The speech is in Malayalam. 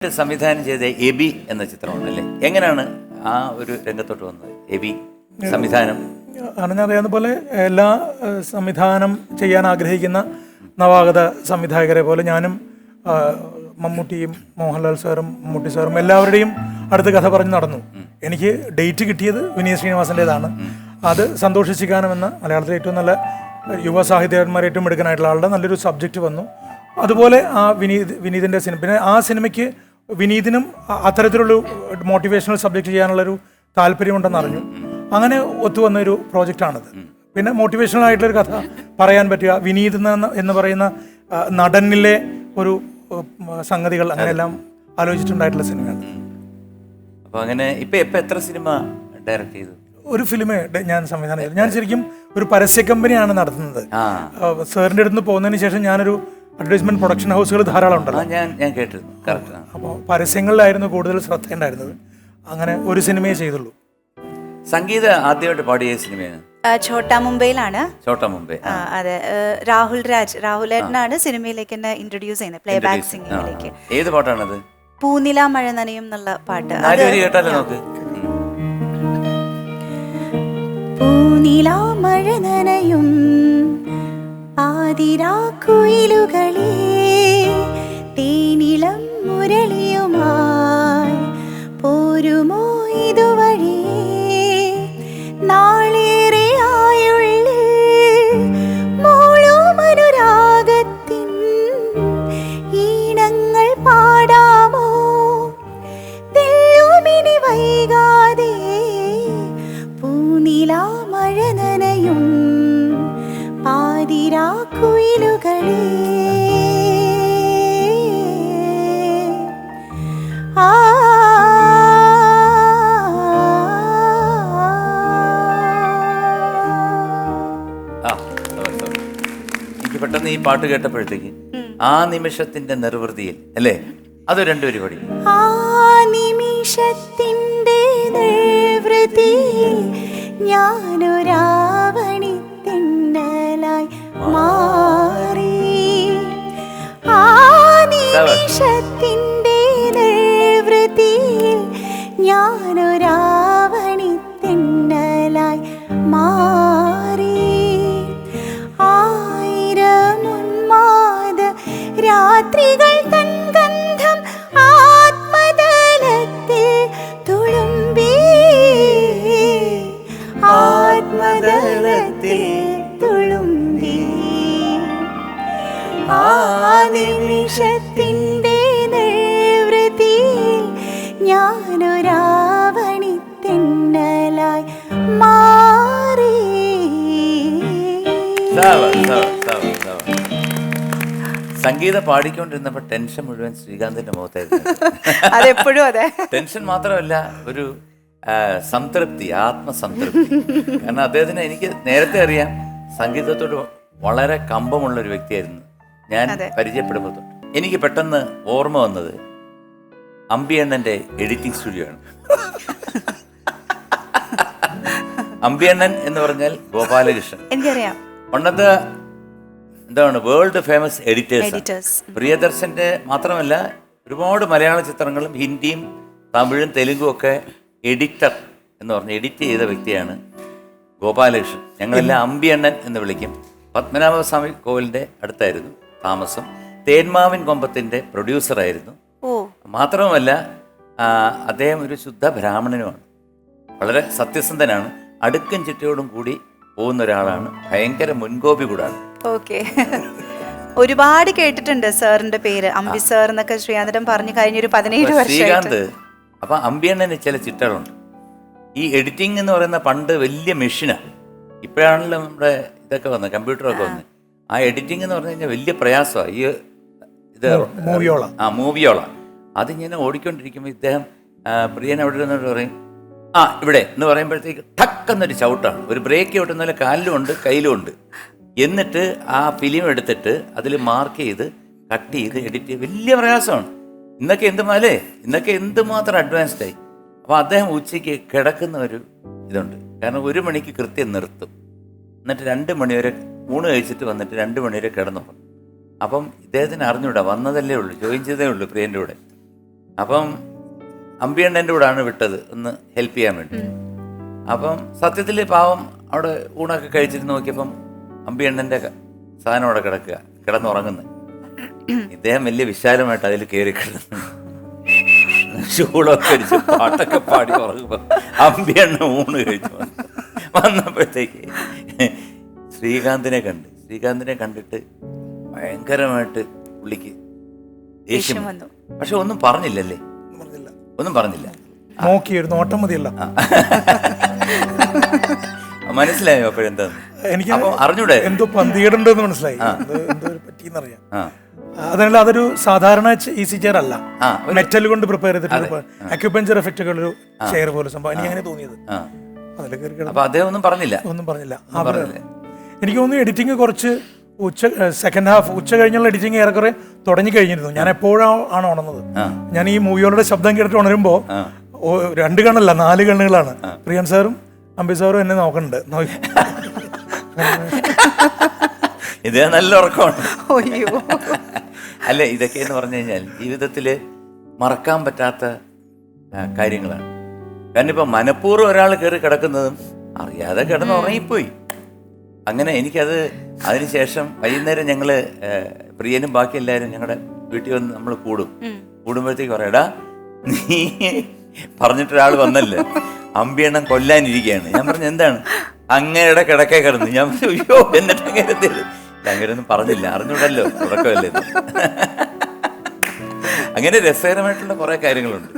സംവിധാനം ചെയ്ത എബി എന്ന ചിത്രമുണ്ടല്ലേ, എങ്ങനെയാണ് ആ ഒരു രംഗത്തോട്ട് വന്നത്? എബി സംവിധാനം അറിയാവുന്ന പോലെ എല്ലാ സംവിധാനം ചെയ്യാൻ ആഗ്രഹിക്കുന്ന നവാഗത സംവിധായകരെ പോലെ ഞാനും മമ്മൂട്ടിയും മോഹൻലാൽ സാറും മമ്മൂട്ടി സാറും എല്ലാവരുടെയും അടുത്ത് കഥ പറഞ്ഞ് നടന്നു. എനിക്ക് ഡേറ്റ് കിട്ടിയത് വിനീത് ശ്രീനിവാസൻ്റെതാണ്. അത് സന്തോഷ് ശിഖാനം എന്ന മലയാളത്തിലെ ഏറ്റവും നല്ല യുവ സാഹിത്യകാരന്മാർ ഏറ്റവും എടുക്കാനായിട്ടുള്ള ആളുടെ നല്ലൊരു സബ്ജക്റ്റ് വന്നു. അതുപോലെ ആ വിനീതിൻ്റെ സിനിമ, പിന്നെ ആ സിനിമയ്ക്ക് വിനീതിനും അത്തരത്തിലുള്ള മോട്ടിവേഷണൽ സബ്ജക്റ്റ് ചെയ്യാനുള്ളൊരു താല്പര്യമുണ്ടെന്ന് അറിഞ്ഞു. അങ്ങനെ ഒത്തുവന്നൊരു പ്രോജക്റ്റാണത്. പിന്നെ മോട്ടിവേഷണൽ ആയിട്ടുള്ളൊരു കഥ പറയാൻ പറ്റുക, വിനീത് എന്ന് പറയുന്ന നടനിലെ ഒരു സംഗതികൾ അങ്ങനെയെല്ലാം ആലോചിച്ചിട്ടുണ്ടായിട്ടുള്ള സിനിമയാണ്. അപ്പോൾ അങ്ങനെ ഇപ്പം എത്ര സിനിമ ഡയറക്റ്റ് ചെയ്തു? ഒരു ഫിലിം ഞാൻ സംവിധാനം ചെയ്തു. ഞാൻ ശരിക്കും ഒരു പരസ്യ കമ്പനിയാണ് നടത്തുന്നത്. സാറിൻ്റെ അടുത്ത് പോകുന്നതിന് ശേഷം ഞാനൊരു അഡ്വർടൈസ്മെന്റ് പ്രൊഡക്ഷൻ ഹൗസുകൾ ധാരാളം ഉണ്ടല്ലോ. ഞാൻ കേട്ടിരുന്നു. അപ്പോൾ പരസ്യങ്ങളിലായിരുന്നു കൂടുതൽ ശ്രദ്ധ ഉണ്ടായിരുന്നത്. അങ്ങനെ ഒരു സിനിമയെ ചെയ്തുള്ളൂ. സംഗീത ആദ്യമായിട്ട് പാടിയ സിനിമയാണ് ഛോട്ടാ മുംബൈയിലാണ്. ഛോട്ടാ മുംബൈ. അതെ, രാഹുലേട്ടനാണ് സിനിമയിലേക്ക് എന്നെ ഇൻട്രൊഡ്യൂസ് ചെയ്യുന്നത്, പ്ലേ ബാക്ക് സിംഗിങ്ങിലേക്ക്. ഏത് പാട്ടാണത്? പൂനില മഴ നനയും എന്നുള്ള പാട്ട്. കേട്ടാലോ നോക്ക്. പൂനില മഴ നനയും ആതിരാക്കുയിലുകളെ തേനിളം മുരളിയുമായി പോരുമോ ഇതുവഴിയേ നാളേറെയായുള്ളിൽ മോളും അനുരാഗത്തിൻ ഈണങ്ങൾ പാടാമോ തെല്ലുമിനി വൈകാതെ പൂനില മഴ നനയും പാതിരാക്കുയിലുകളെ. എനിക്ക് പെട്ടെന്ന് ഈ പാട്ട് കേട്ടപ്പോഴത്തേക്ക് ആ നിമിഷത്തിന്റെ നിർവൃതിയിൽ അല്ലേ, അത് രണ്ടുപേരും പാടി. ആ നിമിഷത്തിന്റെ നിർവൃതിയിൽ ഞാനൊരാവണി തെന്നലായി മാറി. ആ നിമിഷത്തിന്റെ നിർവൃതിയിൽ ഞാനൊരാവണി തെന്നലായി മാറി. ആയിരം ഉന്മാദ രാത്രികൾ തൻ ഗന്ധം ആത്മതലത്തിൽ തുളുമ്പി, ആത്മതലത്തിൽ തുളുമ്പി. ആ നിമിഷത്തിന്റെ നിർവൃതിയിൽ ഞാനൊരാവണി തെന്നലായി മാറി. സംഗീത പാടിക്കൊണ്ടിരുന്നപ്പോൾ ടെൻഷൻ മുഴുവൻ ശ്രീകാന്തിന്റെ മുഖത്തായിരുന്നു. അതെപ്പോഴും അതെ. ടെൻഷൻ മാത്രമല്ല, ഒരു സംതൃപ്തി, ആത്മസംതൃപ്തി. കാരണം അദ്ദേഹത്തിന് എനിക്ക് നേരത്തെ അറിയാം, സംഗീതത്തോട് വളരെ കമ്പമുള്ള ഒരു വ്യക്തിയായിരുന്നു. ഞാൻ പരിചയപ്പെടുമ്പോൾ തൊട്ട് എനിക്ക് പെട്ടെന്ന് ഓർമ്മ വന്നത് അമ്പിയണ്ണന്റെ എഡിറ്റിംഗ് സ്റ്റുഡിയോ ആണ്. അമ്പിയണ്ണൻ എന്ന് പറഞ്ഞാൽ ഗോപാലകൃഷ്ണൻ, എനിക്കറിയാം. പണ്ടത്തെ എന്താണ് വേൾഡ് ഫേമസ് എഡിറ്റേഴ്സ്. പ്രിയദർശന്റെ മാത്രമല്ല, ഒരുപാട് മലയാള ചിത്രങ്ങളും ഹിന്ദിയും തമിഴും തെലുങ്കും ഒക്കെ എഡിറ്റർ എന്ന് പറഞ്ഞ് എഡിറ്റ് ചെയ്ത വ്യക്തിയാണ് ഗോപാലകൃഷ്ണൻ. ഞങ്ങളെല്ലാം അമ്പിയണ്ണൻ എന്ന് വിളിക്കും. പത്മനാഭസ്വാമി കോവിലിൻ്റെ അടുത്തായിരുന്നു താമസം. തേന്മാവിൻ കൊമ്പത്തിൻ്റെ പ്രൊഡ്യൂസറായിരുന്നു. മാത്രവുമല്ല, അദ്ദേഹം ഒരു ശുദ്ധ ബ്രാഹ്മണനുമാണ്. വളരെ സത്യസന്ധനാണ്. അടുക്കും ചിട്ടയോടും കൂടി പോകുന്ന ഒരാളാണ്. ഭയങ്കര മുൻകോപി കൂടാണ്. ഓക്കെ, ഒരുപാട് കേട്ടിട്ടുണ്ട് സാറിന്റെ പേര്, അമ്പി സാർ എന്നൊക്കെ ശ്രീകാന്തൻ പറഞ്ഞു കഴിഞ്ഞൊരു 17 വർഷം. ശ്രീകാന്ത് അപ്പൊ അമ്പിയണ്ണന് ചില ചിട്ടകളുണ്ട്. ഈ എഡിറ്റിംഗ് എന്ന് പറയുന്ന പണ്ട് വലിയ മെഷീനാണ്. ഇപ്പോഴാണല്ലോ നമ്മുടെ ഇതൊക്കെ വന്നത്, കമ്പ്യൂട്ടറൊക്കെ വന്നത്. ആ എഡിറ്റിംഗ് എന്ന് പറഞ്ഞു കഴിഞ്ഞാൽ വലിയ പ്രയാസമാണ്. ഈ ഇത് മൂവിയോള അതിങ്ങനെ ഓടിക്കൊണ്ടിരിക്കുമ്പോൾ ഇദ്ദേഹം പ്രിയൻ അവിടെ ഇരുന്നിട്ട് പറയും, ഇവിടെ എന്ന് പറയുമ്പോഴത്തേക്ക് ടക്കെന്നൊരു ചവിട്ടാണ്. ഒരു ബ്രേക്ക് ചവിട്ടുന്ന കാലിലും ഉണ്ട് കയ്യിലും ഉണ്ട്. എന്നിട്ട് ആ ഫിലിം എടുത്തിട്ട് അതിൽ മാർക്ക് ചെയ്ത് കട്ട് ചെയ്ത് എഡിറ്റ് ചെയ്ത് വലിയ പ്രയാസമാണ്. ഇന്നൊക്കെ എന്തുമാത്രം അഡ്വാൻസ്ഡ് ആയി. അപ്പോൾ അദ്ദേഹം ഉച്ചയ്ക്ക് കിടക്കുന്ന ഒരു ഇതുണ്ട്. കാരണം 1 മണിക്ക് കൃത്യം നിർത്തും. എന്നിട്ട് 2 മണി വരെ ഊണ് കഴിച്ചിട്ട് വന്നിട്ട് 2 മണി വരെ കിടന്നു. അപ്പം ഇദ്ദേഹത്തിന് അറിഞ്ഞൂടാ, വന്നതല്ലേ ഉള്ളൂ, ജോയിൻ ചെയ്തേ ഉള്ളൂ പ്രിയൻ്റെ കൂടെ. അപ്പം അമ്പിയണ്ണൻ്റെ കൂടെയാണ് വിട്ടത് ഒന്ന് ഹെൽപ്പ് ചെയ്യാൻ വേണ്ടി. അപ്പം സത്യത്തിൽ പാവം അവിടെ ഊണൊക്കെ കഴിച്ചിട്ട് നോക്കിയപ്പം അമ്പിയണ്ണൻ്റെ സാധനം അവിടെ കിടന്നുറങ്ങുന്നു. ഇദ്ദേഹം വലിയ വിശാലമായിട്ട് അതിൽ കയറി കിടന്നു ചൂളൊക്കെ അടിച്ച് പാട്ടൊക്കെ പാടി ഉറങ്ങുമ്പോൾ അമ്പിയണ്ണ ഊണ് കഴിച്ചു വന്നപ്പോഴത്തേക്ക് ശ്രീകാന്തിനെ കണ്ടിട്ട് ഭയങ്കരമായിട്ട് പുള്ളിക്ക് ദേഷ്യം വന്നു. പക്ഷെ ഒന്നും പറഞ്ഞില്ലല്ലേ, ഒന്നും പറഞ്ഞില്ല. നോക്കിയൊരു നോട്ടം മതിയല്ല. മനസ്സിലായോ അപ്പോഴെന്താ? എനിക്ക് അറിഞ്ഞൂടെ എന്തോ പന്തികേടുണ്ടെന്ന് മനസ്സിലായി, എന്തോ പറ്റിയെന്നറിയാം. അതല്ല, അതൊരു സാധാരണ ഈസി ചെയർ അല്ല, മെറ്റൽ കൊണ്ട് പ്രിപ്പയർ ചെയ്തിട്ട് അക്യുപഞ്ചർ എഫക്റ്റുകൾ ഒരു ചെയർ പോലെ സംഭവം. എനിക്ക് അങ്ങനെ തോന്നിയത്. ഒന്നും പറഞ്ഞില്ല. എനിക്ക് തോന്നുന്നു എഡിറ്റിംഗ് കുറച്ച് സെക്കൻഡ് ഹാഫ് ഉച്ച കഴിഞ്ഞുള്ള എഡിറ്റിംഗ് ഏറെക്കുറെ തുടങ്ങി കഴിഞ്ഞിരുന്നു. ഞാൻ എപ്പോഴാണ് ഉണർന്നത്? ഞാൻ ഈ മൂവികളുടെ ശബ്ദം കേട്ടിട്ട് ഉണരുമ്പോ 2 കണ്ണല്ല 4 കണ്ണുകളാണ്. പ്രിയൻ സാറും അമ്പി സാറും എന്നെ നോക്കണുണ്ട്. ഇത് നല്ല ഉറക്കമാണ്. അല്ല, ഇതൊക്കെ എന്ന് പറഞ്ഞു കഴിഞ്ഞാൽ ജീവിതത്തിൽ മറക്കാൻ പറ്റാത്ത കാര്യങ്ങളാണ്. കാരണം ഇപ്പം മനഃപൂർവ്വം ഒരാൾ കയറി കിടക്കുന്നതും അറിയാതെ കിടന്ന് ഉറങ്ങിപ്പോയി. അങ്ങനെ എനിക്കത് അതിനുശേഷം വൈകുന്നേരം ഞങ്ങൾ പ്രിയനും ബാക്കി എല്ലാവരും ഞങ്ങളുടെ വീട്ടിൽ വന്ന് നമ്മൾ കൂടുമ്പോഴത്തേക്ക് പറയടാ, നീ പറഞ്ഞിട്ടൊരാൾ വന്നല്ലേ, അമ്പിയണ്ണം കൊല്ലാനിരിക്കുകയാണ്. ഞാൻ പറഞ്ഞു എന്താണ്? അങ്ങയുടെ കിടക്കേ കിടന്നു. ഞാൻ പറഞ്ഞു അയ്യോ, എന്നിട്ട് അങ്ങനെയൊന്നും പറഞ്ഞില്ല, അറിഞ്ഞൂടല്ലോ, ഉറക്കമല്ലേ. അങ്ങനെ രസകരമായിട്ടുള്ള കുറെ കാര്യങ്ങളുണ്ട്.